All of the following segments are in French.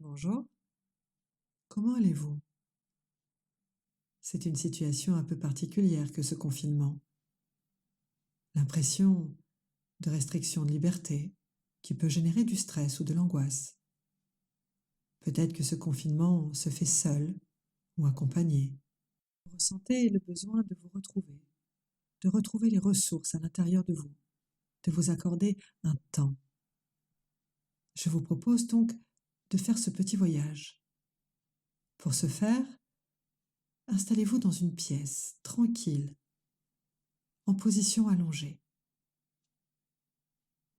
Bonjour, comment allez-vous? C'est une situation un peu particulière que ce confinement. L'impression de restriction de liberté qui peut générer du stress ou de l'angoisse. Peut-être que ce confinement se fait seul ou accompagné. Vous ressentez le besoin de vous retrouver, de retrouver les ressources à l'intérieur de vous, de vous accorder un temps. Je vous propose donc de faire ce petit voyage. Pour ce faire, installez-vous dans une pièce tranquille, en position allongée.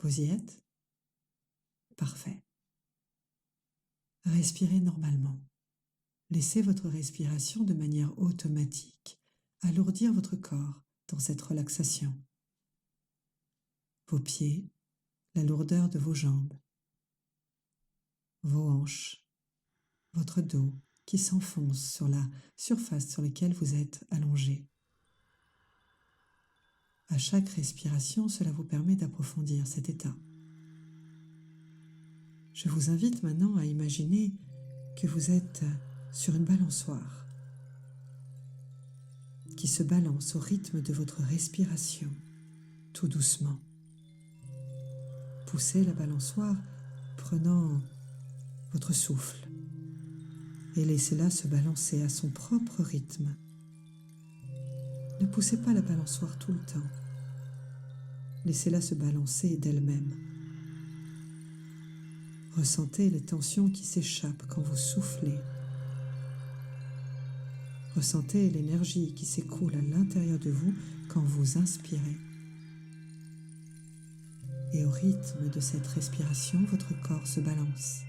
Vous y êtes? Parfait. Respirez normalement. Laissez votre respiration de manière automatique alourdir votre corps dans cette relaxation. Vos pieds, la lourdeur de vos jambes, vos hanches, votre dos qui s'enfonce sur la surface sur laquelle vous êtes allongé. À chaque respiration, cela vous permet d'approfondir cet état. Je vous invite maintenant à imaginer que vous êtes sur une balançoire qui se balance au rythme de votre respiration, tout doucement. Poussez la balançoire prenant votre souffle et laissez-la se balancer à son propre rythme. Ne poussez pas la balançoire tout le temps. Laissez-la se balancer d'elle-même. Ressentez les tensions qui s'échappent quand vous soufflez. Ressentez l'énergie qui s'écoule à l'intérieur de vous quand vous inspirez. Et au rythme de cette respiration, votre corps se balance.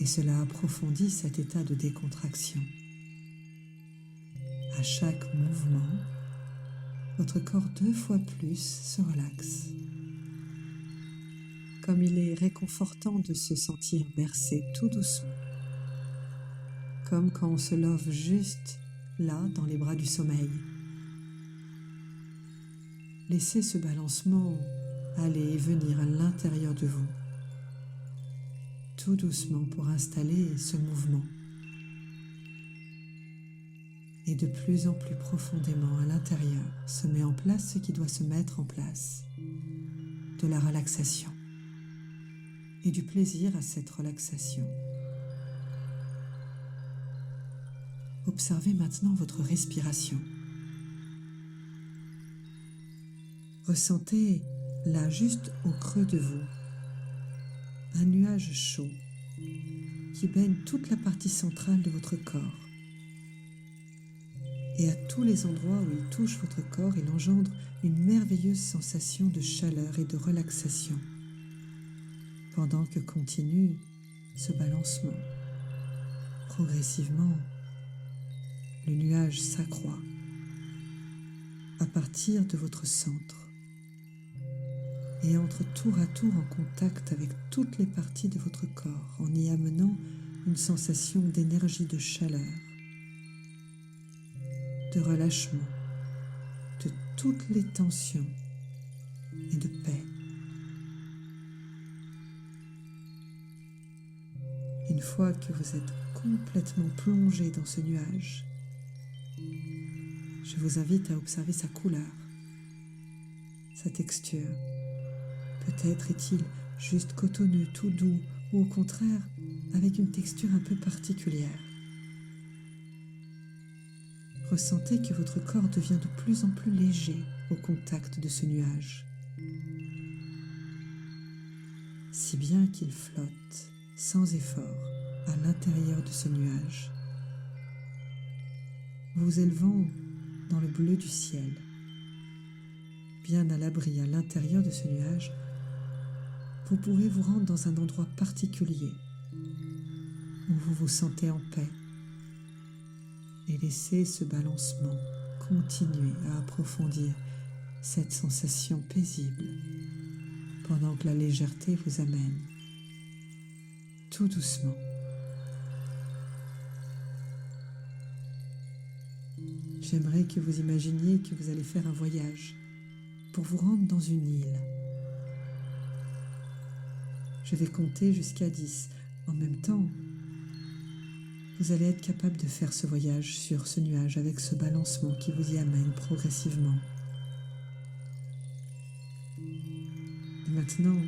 Et cela approfondit cet état de décontraction. À chaque mouvement, votre corps 2 fois plus se relaxe. Comme il est réconfortant de se sentir bercé tout doucement. Comme quand on se love juste là, dans les bras du sommeil. Laissez ce balancement aller et venir à l'intérieur de vous. Tout doucement pour installer ce mouvement. Et de plus en plus profondément à l'intérieur se met en place ce qui doit se mettre en place. De la relaxation. Et du plaisir à cette relaxation. Observez maintenant votre respiration. Ressentez là, juste au creux de vous, un nuage chaud qui baigne toute la partie centrale de votre corps. Et à tous les endroits où il touche votre corps, il engendre une merveilleuse sensation de chaleur et de relaxation, pendant que continue ce balancement. Progressivement, le nuage s'accroît à partir de votre centre et entre tour à tour en contact avec toutes les parties de votre corps en y amenant une sensation d'énergie, de chaleur, de relâchement, de toutes les tensions et de paix. Une fois que vous êtes complètement plongé dans ce nuage, je vous invite à observer sa couleur, sa texture. Peut-être est-il juste cotonneux, tout doux, ou au contraire, avec une texture un peu particulière. Ressentez que votre corps devient de plus en plus léger au contact de ce nuage, si bien qu'il flotte sans effort à l'intérieur de ce nuage, vous élevant dans le bleu du ciel. Bien à l'abri à l'intérieur de ce nuage, vous pouvez vous rendre dans un endroit particulier où vous vous sentez en paix et laisser ce balancement continuer à approfondir cette sensation paisible pendant que la légèreté vous amène tout doucement. J'aimerais que vous imaginiez que vous allez faire un voyage pour vous rendre dans une île. Je vais compter jusqu'à 10. En même temps, vous allez être capable de faire ce voyage sur ce nuage avec ce balancement qui vous y amène progressivement. Et maintenant,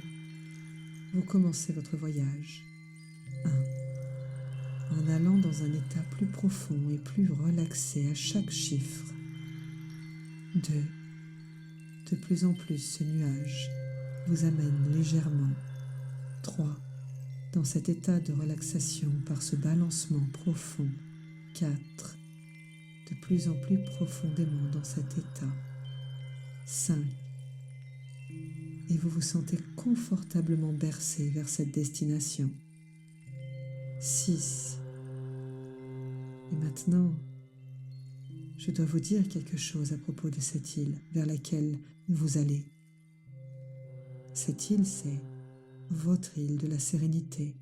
vous commencez votre voyage. 1. En allant dans un état plus profond et plus relaxé à chaque chiffre. 2. De plus en plus, ce nuage vous amène légèrement. 3. Dans cet état de relaxation par ce balancement profond. 4. De plus en plus profondément dans cet état. 5. Et vous vous sentez confortablement bercé vers cette destination. 6. Et maintenant, je dois vous dire quelque chose à propos de cette île vers laquelle vous allez. Cette île, c'est votre île de la sérénité.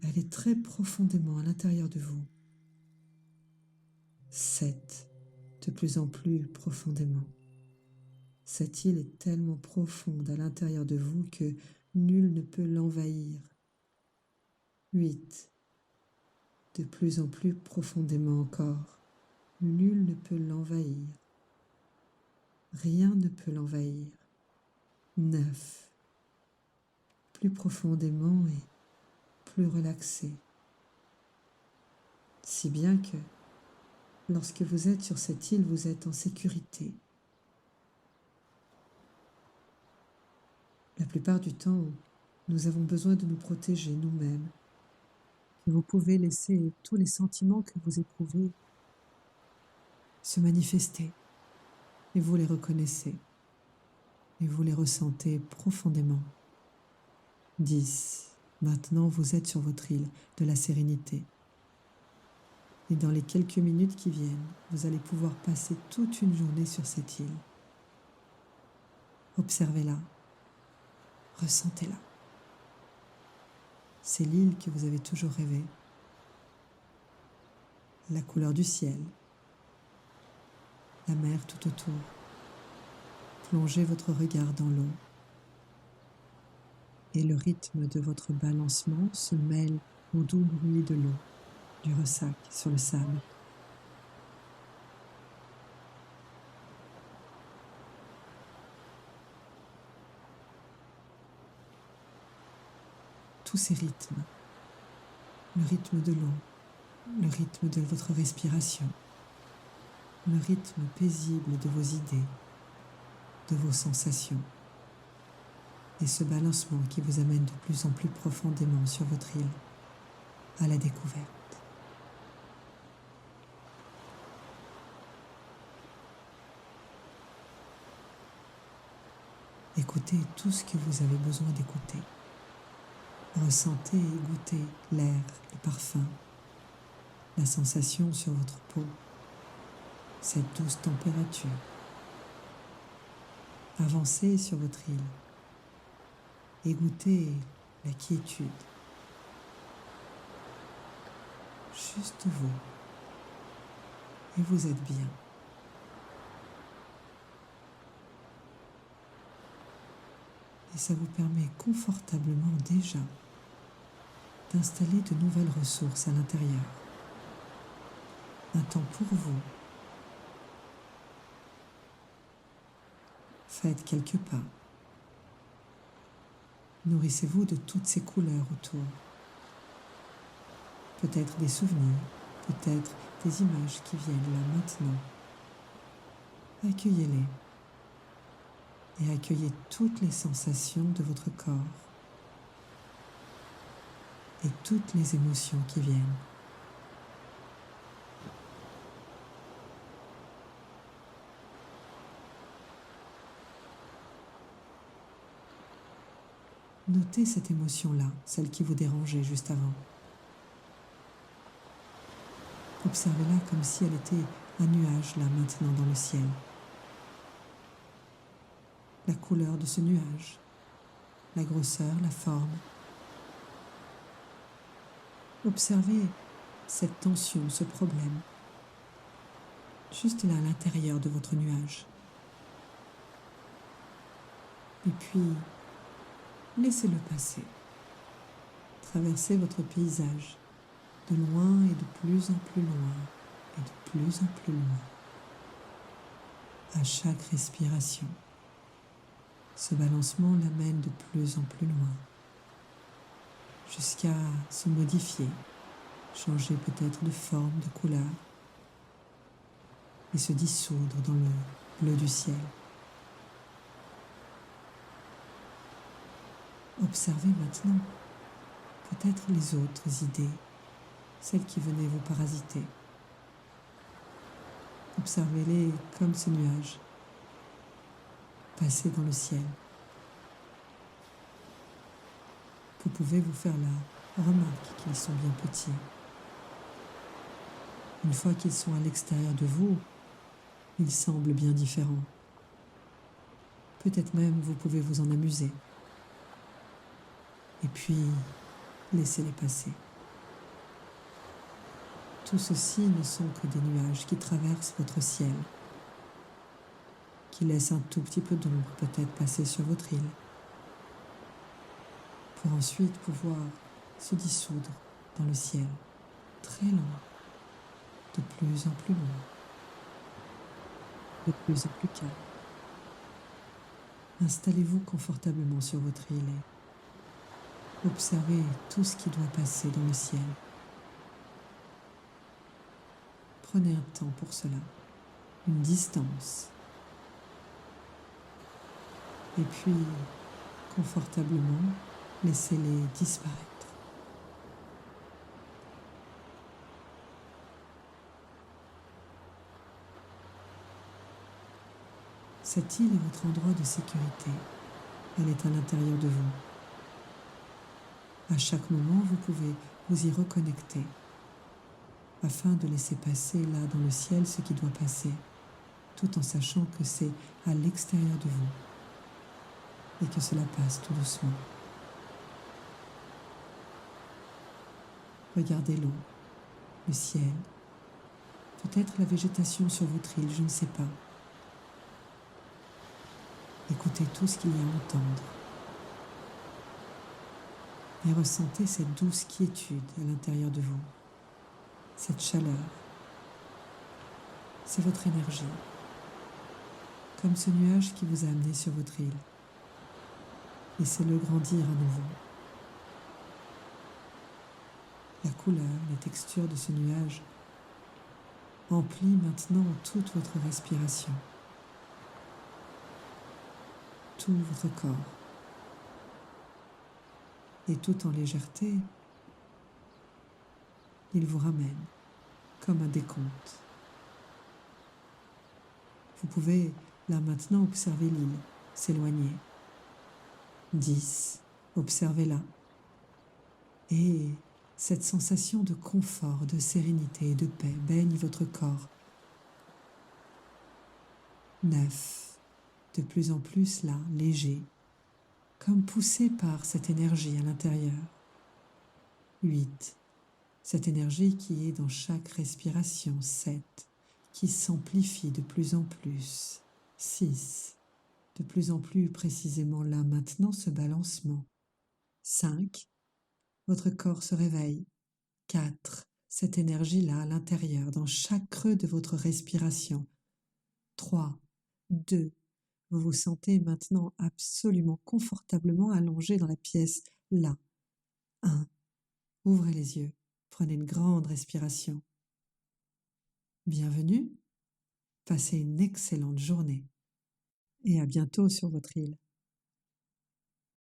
Elle est très profondément à l'intérieur de vous. 7. De plus en plus profondément. Cette île est tellement profonde à l'intérieur de vous que nul ne peut l'envahir. 8. De plus en plus profondément encore. Nul ne peut l'envahir. Rien ne peut l'envahir. 9. Plus profondément et plus relaxé. Si bien que, lorsque vous êtes sur cette île, vous êtes en sécurité. La plupart du temps, nous avons besoin de nous protéger nous-mêmes. Vous pouvez laisser tous les sentiments que vous éprouvez se manifester et vous les reconnaissez et vous les ressentez profondément. 10. Maintenant, vous êtes sur votre île de la sérénité. Et dans les quelques minutes qui viennent, vous allez pouvoir passer toute une journée sur cette île. Observez-la, ressentez-la. C'est l'île que vous avez toujours rêvé. La couleur du ciel, la mer tout autour. Plongez votre regard dans l'eau. Et le rythme de votre balancement se mêle au doux bruit de l'eau, du ressac sur le sable. Tous ces rythmes, le rythme de l'eau, le rythme de votre respiration, le rythme paisible de vos idées, de vos sensations, et ce balancement qui vous amène de plus en plus profondément sur votre île, à la découverte. Écoutez tout ce que vous avez besoin d'écouter. Ressentez et goûtez l'air, le parfum, la sensation sur votre peau, cette douce température. Avancez sur votre île et goûtez la quiétude. Juste vous. Et vous êtes bien. Et ça vous permet confortablement déjà d'installer de nouvelles ressources à l'intérieur. Un temps pour vous. Faites quelques pas. Nourrissez-vous de toutes ces couleurs autour. Peut-être des souvenirs, peut-être des images qui viennent là maintenant. Accueillez-les et accueillez toutes les sensations de votre corps et toutes les émotions qui viennent. Notez cette émotion-là, celle qui vous dérangeait juste avant. Observez-la comme si elle était un nuage là maintenant dans le ciel. La couleur de ce nuage, la grosseur, la forme. Observez cette tension, ce problème, juste là à l'intérieur de votre nuage. Et puis, laissez-le passer. Traversez votre paysage de loin et de plus en plus loin et de plus en plus loin. À chaque respiration, ce balancement l'amène de plus en plus loin jusqu'à se modifier, changer peut-être de forme, de couleur et se dissoudre dans le bleu du ciel. Observez maintenant peut-être les autres idées, celles qui venaient vous parasiter. Observez-les comme ce nuage passé dans le ciel. Vous pouvez vous faire la remarque qu'ils sont bien petits. Une fois qu'ils sont à l'extérieur de vous, ils semblent bien différents. Peut-être même vous pouvez vous en amuser. Et puis, laissez-les passer. Tout ceci ne sont que des nuages qui traversent votre ciel, qui laissent un tout petit peu d'ombre peut-être passer sur votre île, pour ensuite pouvoir se dissoudre dans le ciel, très loin, de plus en plus loin, de plus en plus calme. Installez-vous confortablement sur votre île et observez tout ce qui doit passer dans le ciel. Prenez un temps pour cela, une distance. Et puis, confortablement, laissez-les disparaître. Cette île est votre endroit de sécurité. Elle est à l'intérieur de vous. À chaque moment, vous pouvez vous y reconnecter afin de laisser passer là dans le ciel ce qui doit passer, tout en sachant que c'est à l'extérieur de vous et que cela passe tout doucement. Regardez l'eau, le ciel, peut-être la végétation sur votre île, je ne sais pas. Écoutez tout ce qu'il y a à entendre et ressentez cette douce quiétude à l'intérieur de vous, cette chaleur. C'est votre énergie, comme ce nuage qui vous a amené sur votre île. Laissez-le grandir à nouveau. La couleur, la texture de ce nuage emplit maintenant toute votre respiration, tout votre corps. Et tout en légèreté, il vous ramène comme un décompte. Vous pouvez là maintenant observer l'île s'éloigner. 10, observez-la. Et cette sensation de confort, de sérénité et de paix baigne votre corps. 9, de plus en plus là, léger, comme poussé par cette énergie à l'intérieur. 8, cette énergie qui est dans chaque respiration. 7, qui s'amplifie de plus en plus. 6, de plus en plus précisément là maintenant ce balancement. 5, votre corps se réveille. 4, cette énergie-là à l'intérieur, dans chaque creux de votre respiration. 3, 2, vous vous sentez maintenant absolument confortablement allongé dans la pièce là. 1, ouvrez les yeux, prenez une grande respiration. Bienvenue, passez une excellente journée et à bientôt sur votre île.